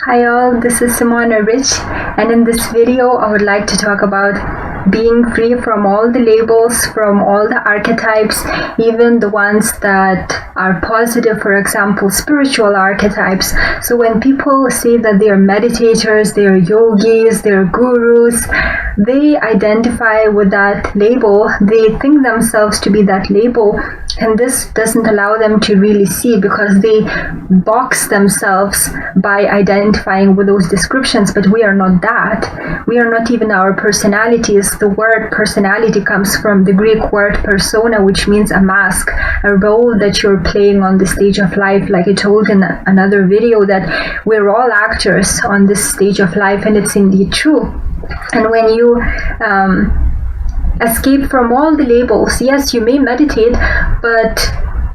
Hi all, this is Simona Rich, and in this video I would like to talk about being free from all the labels, from all the archetypes, even the ones that are positive, for example, spiritual archetypes. So when people say that they are meditators, they are yogis, they are gurus, they identify with that label, they think themselves to be that label, and this doesn't allow them to really see because they box themselves by identifying with those descriptions. But we are not that. We are not even our personalities. The word personality comes from the Greek word persona, which means a mask, a role that you're playing on the stage of life. Like I told in another video, that we're all actors on this stage of life, and it's indeed true. And when you escape from all the labels, yes, you may meditate,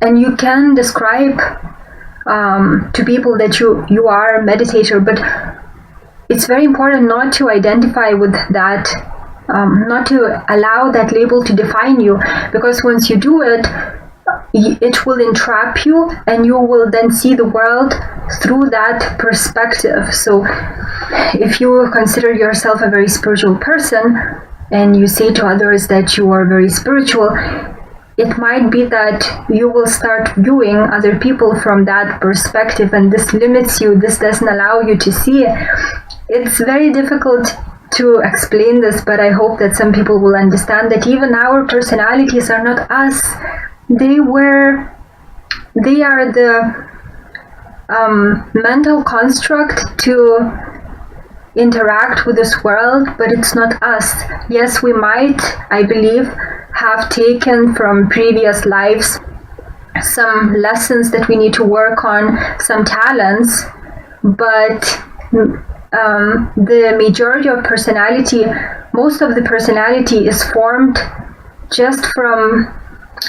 and you can describe to people that you are a meditator, but it's very important not to identify with that, not to allow that label to define you, because once you do it, it will entrap you, and you will then see the world through that perspective. So if you consider yourself a very spiritual person and you say to others that you are very spiritual, it might be that you will start viewing other people from that perspective, and this limits you. This doesn't allow you to see it. It's very difficult to explain this, but I hope that some people will understand that even our personalities are not us. They are the mental construct to interact with this world, but it's not us. Yes, we might, I believe, have taken from previous lives some lessons that we need to work on, some talents, but the majority of personality, most of the personality is formed just from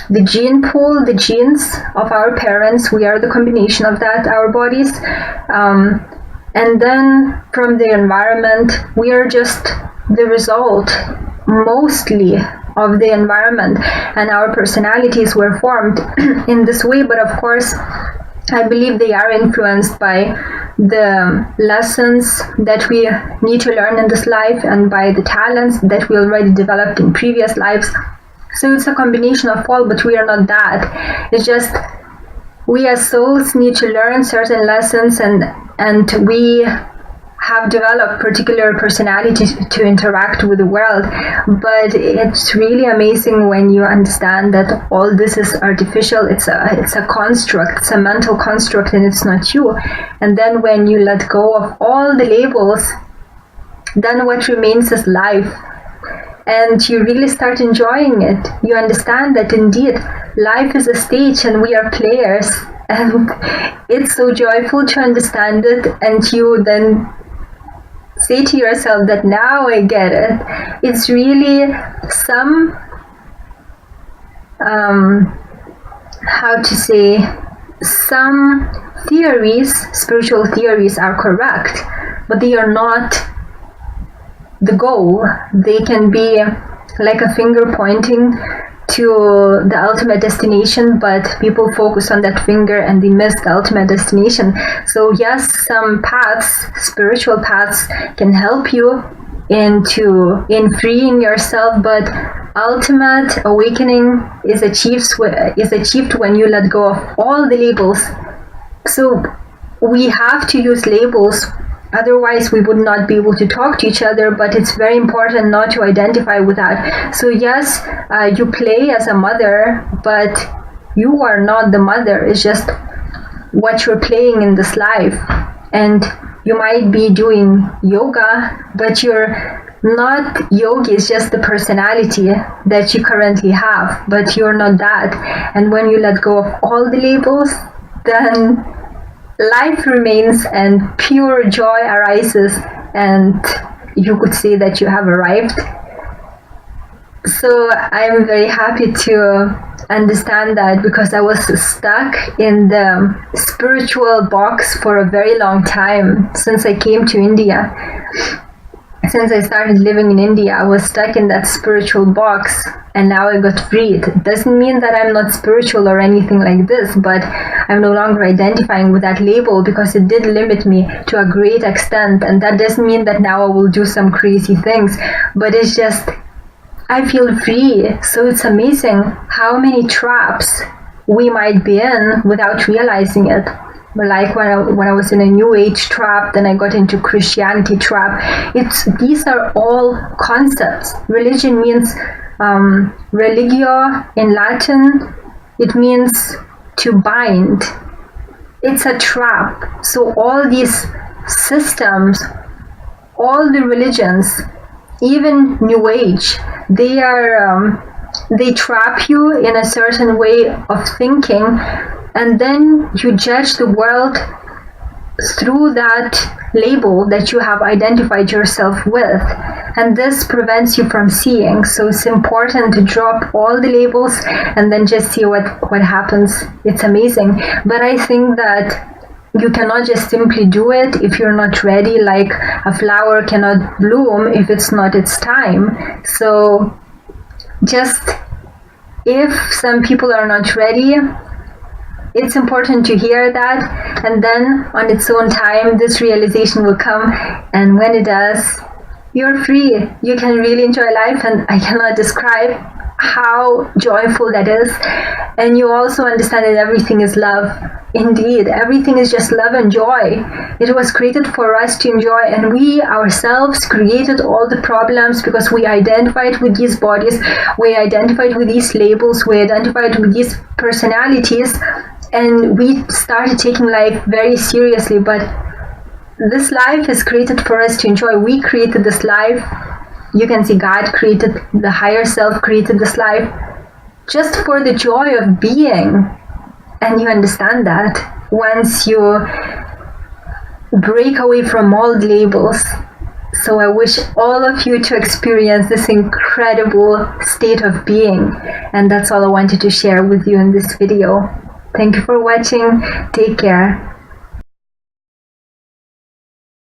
the gene pool, the genes of our parents. We are the combination of that, our bodies. And then from the environment, we are just the result, mostly, of the environment, and our personalities were formed in this way. But of course, I believe they are influenced by the lessons that we need to learn in this life and by the talents that we already developed in previous lives. So it's a combination of all, but we are not that. It's just we as souls need to learn certain lessons, and we have developed particular personalities to interact with the world. But it's really amazing when you understand that all this is artificial. It's a construct, it's a mental construct, and it's not you. And then when you let go of all the labels, then what remains is life. And you really start enjoying it. You understand that indeed life is a stage and we are players, and it's so joyful to understand it. And you then say to yourself that now I get it. It's really some some theories, spiritual theories, are correct, but they are not the goal. They can be like a finger pointing to the ultimate destination, but people focus on that finger and they miss the ultimate destination. So yes, some paths, spiritual paths, can help you in freeing yourself, but ultimate awakening is achieved when you let go of all the labels. So we have to use labels, otherwise we would not be able to talk to each other. But it's very important not to identify with that. So yes, you play as a mother, but you are not the mother. It's just what you're playing in this life. And you might be doing yoga, but you're not yogi. It's just the personality that you currently have, but you're not that. And when you let go of all the labels, then life remains and pure joy arises, and you could say that you have arrived. So I'm very happy to understand that, because I was stuck in the spiritual box for a very long time since I came to India. since I started living in India, I was stuck in that spiritual box, and now I got freed. It doesn't mean that I'm not spiritual or anything like this, but I'm no longer identifying with that label because it did limit me to a great extent. And that doesn't mean that now I will do some crazy things, but it's just, I feel free. So it's amazing how many traps we might be in without realizing it. Like when I was in a New Age trap, then I got into Christianity trap. These are all concepts. Religion means religio in Latin. It means to bind. It's a trap. So all these systems, all the religions, even New Age, they trap you in a certain way of thinking, and then you judge the world through that label that you have identified yourself with, and this prevents you from seeing. So it's important to drop all the labels and then just see what happens. It's amazing. But I think that you cannot just simply do it if you're not ready. Like a flower cannot bloom if it's not its time. So just, if some people are not ready, it's important to hear that, and then on its own time this realization will come, and when it does, you're free. You can really enjoy life, and I cannot describe how joyful that is. And you also understand that everything is love. Indeed, everything is just love and joy. It was created for us to enjoy, and we ourselves created all the problems because we identified with these bodies, we identified with these labels, we identified with these personalities, and we started taking life very seriously. But this life is created for us to enjoy. We created this life. You can see God created, the higher self created this life just for the joy of being. And you understand that once you break away from all the labels. So I wish all of you to experience this incredible state of being. And that's all I wanted to share with you in this video. Thank you for watching. Take care.